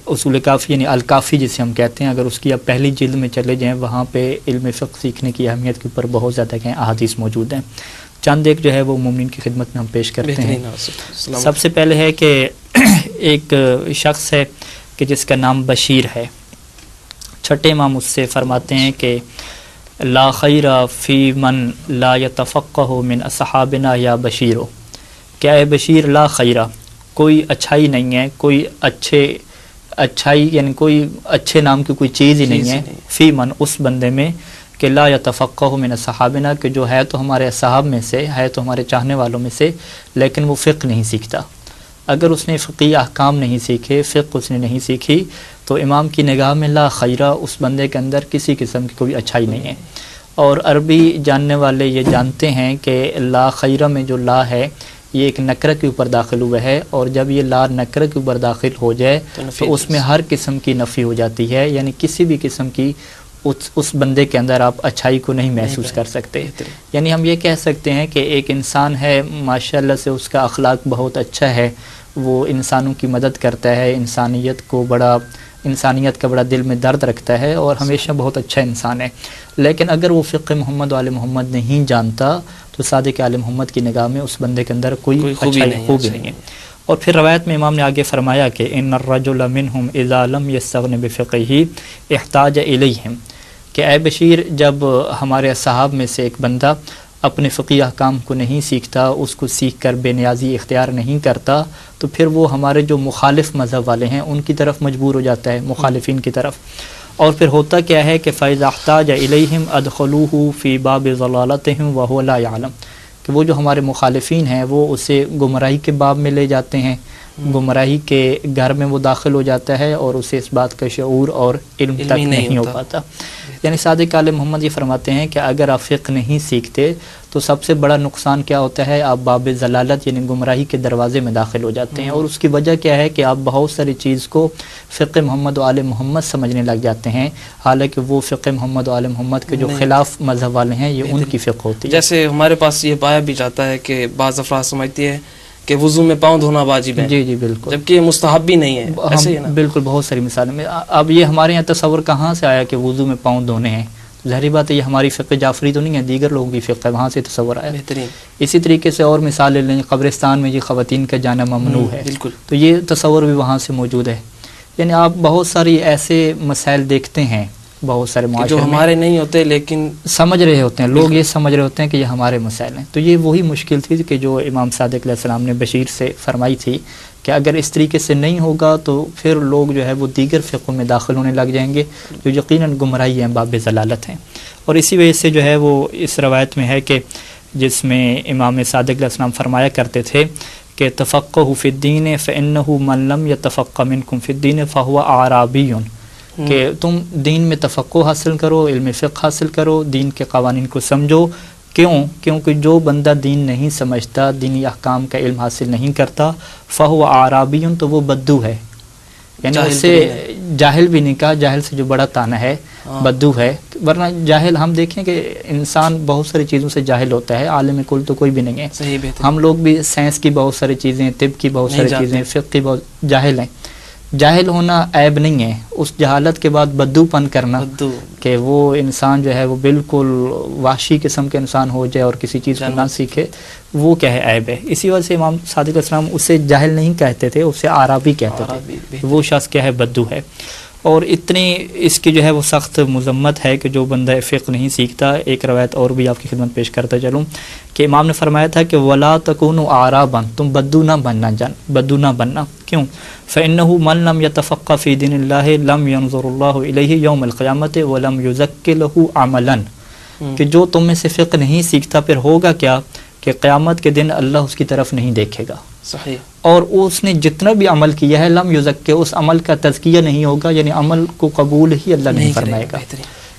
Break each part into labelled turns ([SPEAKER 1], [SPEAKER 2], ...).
[SPEAKER 1] اصول کافی یعنی الکافی جسے ہم کہتے ہیں، اگر اس کی آپ پہلی جلد میں چلے جائیں وہاں پہ علم فقہ سیکھنے کی اہمیت کے اوپر بہت زیادہ احادیث موجود ہیں. چند ایک جو ہے وہ مومنین کی خدمت میں ہم پیش کرتے ہیں. سب سے پہلے ہے کہ ایک شخص ہے کہ جس کا نام بشیر ہے. چھٹے امام اس سے فرماتے ہیں کہ لا خیر فی من لا یتفقہ من اصحابنا یا بشیرو، کیا ہے بشیر، لا خیرہ، کوئی اچھائی نہیں ہے، کوئی اچھائی یعنی کوئی اچھے نام کی کوئی چیز ہی نہیں ہے، فی من اس بندے میں کہ لا یتفقہ من اصحابنا، کہ جو ہے تو ہمارے اصحاب میں سے ہے، تو ہمارے چاہنے والوں میں سے، لیکن وہ فقہ نہیں سیکھتا. اگر اس نے فقہی احکام نہیں سیکھے، فقہ اس نے نہیں سیکھی، تو امام کی نگاہ میں لا خیرہ، اس بندے کے اندر کسی قسم کی کوئی اچھائی نہیں ہے. اور عربی جاننے والے یہ جانتے ہیں کہ لا خیرہ میں جو لا ہے یہ ایک نکرہ کے اوپر داخل ہوا ہے، اور جب یہ لا نکرہ کے اوپر داخل ہو جائے تو اس میں ہر قسم کی نفی ہو جاتی ہے، یعنی کسی بھی قسم کی اس بندے کے اندر آپ اچھائی کو نہیں محسوس کر سکتے. یعنی ہم یہ کہہ سکتے ہیں کہ ایک انسان ہے ماشاءاللہ سے اس کا اخلاق بہت اچھا ہے، وہ انسانوں کی مدد کرتا ہے، انسانیت کا بڑا دل میں درد رکھتا ہے اور ہمیشہ بہت اچھا انسان ہے، لیکن اگر وہ فقہ محمد و آل محمد نہیں جانتا تو صادق آل محمد کی نگاہ میں اس بندے کے اندر کوئی خوبی نہیں ہے. اور پھر روایت میں امام نے آگے فرمایا کہ ان الرجل منہم اذا لم یستغن بفقہہ احتاج الیہم، کہ اے بشیر جب ہمارے صحاب میں سے ایک بندہ اپنے فقہی احکام کو نہیں سیکھتا، اس کو سیکھ کر بے نیازی اختیار نہیں کرتا، تو پھر وہ ہمارے جو مخالف مذہب والے ہیں ان کی طرف مجبور ہو جاتا ہے، مخالفین کی طرف. اور پھر ہوتا کیا ہے کہ فَإِذَا احْتَاجَ إِلَيْهِمْ أَدْخَلُوهُ فِي بَابِ ضَلَالَتِهِمْ وَهُوَ لَا يَعْلَمُ، کہ وہ جو ہمارے مخالفین ہیں وہ اسے گمراہی کے باب میں لے جاتے ہیں، گمراہی کے گھر میں وہ داخل ہو جاتا ہے اور اسے اس بات کا شعور اور علم تک نہیں ہو پاتا. یعنی صادق آل محمد یہ فرماتے ہیں کہ اگر آپ فقہ نہیں سیکھتے تو سب سے بڑا نقصان کیا ہوتا ہے، آپ باب ضلالت یعنی گمراہی کے دروازے میں داخل ہو جاتے ہیں. اور اس کی وجہ کیا ہے کہ آپ بہت ساری چیز کو فقہ محمد و آل محمد سمجھنے لگ جاتے ہیں، حالانکہ وہ فقہ محمد و آل محمد کے جو خلاف مذہب والے ہیں یہ ان کی فقہ ہوتی ہے.
[SPEAKER 2] جیسے ہمارے پاس یہ پایا بھی جاتا ہے کہ بعض افراد سمجھتی ہے کہ وضو میں پاؤں دھونا واجب ہے،
[SPEAKER 1] جی بالکل،
[SPEAKER 2] جبکہ یہ مستحب بھی نہیں ہے. ایسے ہی نا،
[SPEAKER 1] بالکل بہت ساری مثالیں میں. اب یہ ہمارے یہاں تصور کہاں سے آیا کہ وضو میں پاؤں دھونے ہیں؟ ظاہری بات ہے یہ ہماری فقہ جعفری تو نہیں ہے، دیگر لوگوں کی فقہ ہے، وہاں سے تصور آیا.
[SPEAKER 2] بہترین.
[SPEAKER 1] اسی طریقے سے اور مثالیں لیں، قبرستان میں یہ خواتین کا جانا ممنوع ہے،
[SPEAKER 2] بالکل،
[SPEAKER 1] تو یہ تصور بھی وہاں سے موجود ہے. یعنی آپ بہت ساری ایسے مسائل دیکھتے ہیں بہت سارے معاشرے
[SPEAKER 2] جو ہمارے نہیں ہوتے لیکن
[SPEAKER 1] سمجھ رہے ہوتے ہیں لوگ، یہ سمجھ رہے ہوتے ہیں کہ یہ ہمارے مسائل ہیں. تو یہ وہی مشکل تھی کہ جو امام صادق علیہ السلام نے بشیر سے فرمائی تھی کہ اگر اس طریقے سے نہیں ہوگا تو پھر لوگ جو ہے وہ دیگر فقہوں میں داخل ہونے لگ جائیں گے جو یقیناً گمراہی ہیں، باب ضلالت ہیں. اور اسی وجہ سے جو ہے وہ اس روایت میں ہے کہ جس میں امام صادق علیہ السلام فرمایا کرتے تھے کہ تفقہوا فی الدین فإنہ من لم یتفقہ منکم فی الدین فہو اعرابی، کہ تم دین میں تفقہ حاصل کرو، علم فقہ حاصل کرو، دین کے قوانین کو سمجھو. کیونکہ جو بندہ دین نہیں سمجھتا، دینی احکام کا علم حاصل نہیں کرتا، فہو اعرابی، تو وہ بدو ہے. یعنی اسے جاہل بھی نہیں کہا، جاہل سے جو بڑا تانا ہے بدو ہے. ورنہ جاہل ہم دیکھیں کہ انسان بہت ساری چیزوں سے جاہل ہوتا ہے، عالم کل تو کوئی بھی نہیں ہے. ہم لوگ بھی سائنس کی بہت ساری چیزیں، طب کی بہت ساری چیزیں، فقہ کی بہت جاہل ہیں. جاہل ہونا عیب نہیں ہے، اس جہالت کے بعد بدو پن کرنا کہ وہ انسان جو ہے وہ بالکل وحشی قسم کے انسان ہو جائے اور کسی چیز کو نہ سیکھے، وہ کیا ہے، عیب ہے. اسی وجہ سے امام صادق علیہ السلام اسے جاہل نہیں کہتے تھے، اسے عربی کہتے تھے. وہ شخص کیا ہے، بدو ہے. اور اتنی اس کی جو ہے وہ سخت مذمت ہے کہ جو بندہ فقہ نہیں سیکھتا. ایک روایت اور بھی آپ کی خدمت پیش کرتا چلوں کہ امام نے فرمایا تھا کہ وَلَا تَكُونُوا أَعْرَابًا، تم بدو نہ بننا. کیوں؟ فَإِنَّهُ مَنْ لَمْ يَتَفَقَّهْ فِي دِينِ اللَّهِ لَمْ يَنْظُرُ اللَّهُ إِلَيْهِ يَوْمَ الْقِيَامَةِ وَلَمْ يُزَكِّ لَهُ عَمَلًا، کہ جو تم میں سے فقہ نہیں سیکھتا پھر ہوگا کیا کہ قیامت کے دن اللہ اس کی طرف نہیں دیکھے گا.
[SPEAKER 2] صحیح. اور
[SPEAKER 1] اس نے جتنا بھی عمل کیا ہے لم یزکے، اس عمل کا تزکیہ نہیں ہوگا، یعنی عمل کو قبول ہی اللہ نہیں فرمائے گا.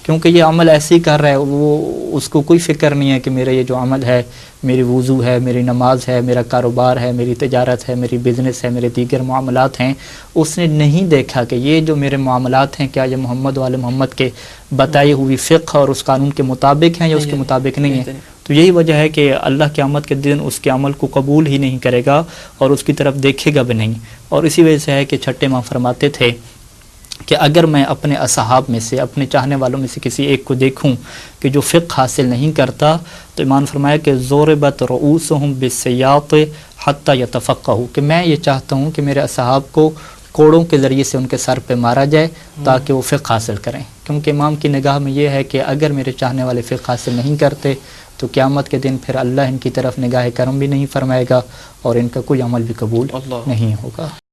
[SPEAKER 1] کیونکہ یہ عمل ایسے ہی کر رہا ہے، وہ اس کو کوئی فکر نہیں ہے کہ میرا یہ جو عمل ہے، میری وضو ہے، میری نماز ہے، میرا کاروبار ہے، میری تجارت ہے، میری بزنس ہے، میرے دیگر معاملات ہیں، اس نے نہیں دیکھا کہ یہ جو میرے معاملات ہیں کیا یہ محمد و آل محمد کے بتائی ہوئی فقہ اور اس قانون کے مطابق ہیں یا اس کے مطابق نہیں ہیں. تو یہی وجہ ہے کہ اللہ قیامت کے دن اس کے عمل کو قبول ہی نہیں کرے گا اور اس کی طرف دیکھے گا بھی نہیں. اور اسی وجہ سے ہے کہ چھٹے ماں فرماتے تھے کہ اگر میں اپنے اصحاب میں سے، اپنے چاہنے والوں میں سے کسی ایک کو دیکھوں کہ جو فقہ حاصل نہیں کرتا، تو امام فرمایا کہ ضربت رؤوسہم بالسیاط حتی یتفقہوا، کہ میں یہ چاہتا ہوں کہ میرے اصحاب کو کوڑوں کے ذریعے سے ان کے سر پہ مارا جائے تاکہ وہ فقہ حاصل کریں، کیونکہ امام کی نگاہ میں یہ ہے کہ اگر میرے چاہنے والے فقہ حاصل نہیں کرتے تو قیامت کے دن پھر اللہ ان کی طرف نگاہ کرم بھی نہیں فرمائے گا اور ان کا کوئی عمل بھی قبول
[SPEAKER 2] اللہ
[SPEAKER 1] نہیں ہوگا۔